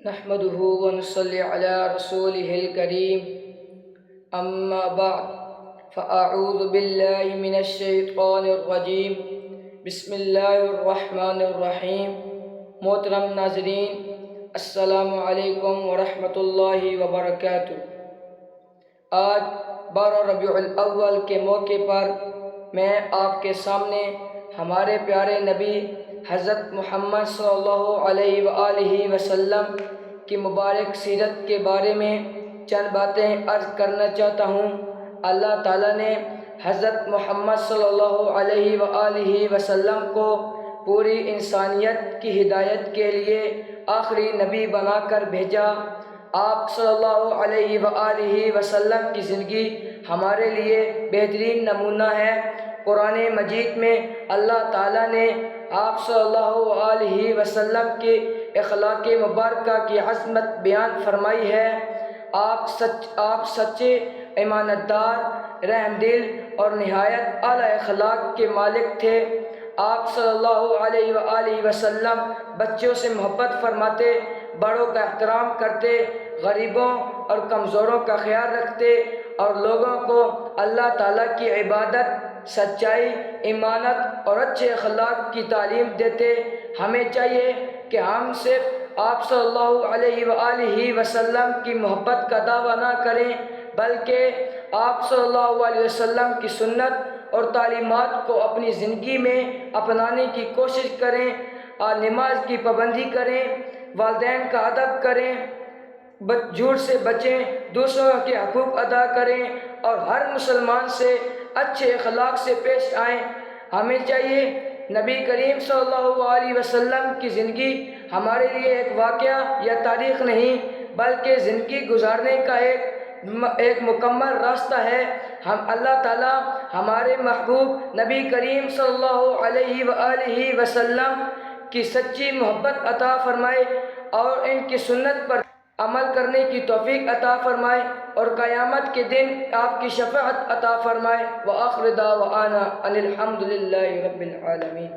نحمده ونصلي على رسوله الكريم اما بعد فاعوذ بالله من الشیطان الرجیم بسم اللہ الرحمن الرحیم۔ محترم ناظرین، السلام علیکم ورحمۃ اللہ وبرکاتہ۔ آج 12 ربیع الاول کے موقع پر میں آپ کے سامنے ہمارے پیارے نبی حضرت محمد صلی اللہ علیہ وآلہ وسلم کی مبارک سیرت کے بارے میں چند باتیں عرض کرنا چاہتا ہوں۔ اللہ تعالیٰ نے حضرت محمد صلی اللہ علیہ وآلہ وسلم کو پوری انسانیت کی ہدایت کے لیے آخری نبی بنا کر بھیجا۔ آپ صلی اللہ علیہ وآلہ وسلم کی زندگی ہمارے لیے بہترین نمونہ ہے۔ قرآن مجید میں اللہ تعالیٰ نے آپ صلی اللہ علیہ وسلم کے اخلاق مبارکہ کی عظمت بیان فرمائی ہے۔ آپ سچے، امانت دار، رحم دل اور نہایت اعلیٰ اخلاق کے مالک تھے۔ آپ صلی اللہ علیہ وآلہ وسلم بچوں سے محبت فرماتے، بڑوں کا احترام کرتے، غریبوں اور کمزوروں کا خیال رکھتے اور لوگوں کو اللہ تعالیٰ کی عبادت، سچائی، ایمانت اور اچھے اخلاق کی تعلیم دیتے۔ ہمیں چاہیے کہ ہم صرف آپ صلی اللہ علیہ وآلہ وسلم کی محبت کا دعویٰ نہ کریں، بلکہ آپ صلی اللہ علیہ وسلم کی سنت اور تعلیمات کو اپنی زندگی میں اپنانے کی کوشش کریں، نماز کی پابندی کریں، والدین کا ادب کریں، جھوٹ سے بچیں، دوسروں کے حقوق ادا کریں اور ہر مسلمان سے اچھے اخلاق سے پیش آئیں۔ ہمیں چاہیے نبی کریم صلی اللہ علیہ وسلم کی زندگی ہمارے لیے ایک واقعہ یا تاریخ نہیں، بلکہ زندگی گزارنے کا ایک مکمل راستہ ہے۔ اللہ تعالیٰ ہمارے محبوب نبی کریم صلی اللہ علیہ وآلہ وسلم کی سچی محبت عطا فرمائے اور ان کی سنت پر عمل کرنے کی توفیق عطا فرمائے اور قیامت کے دن آپ کی شفاعت عطا فرمائے۔ وآخر دعوانا ان الحمد للہ رب العالمین۔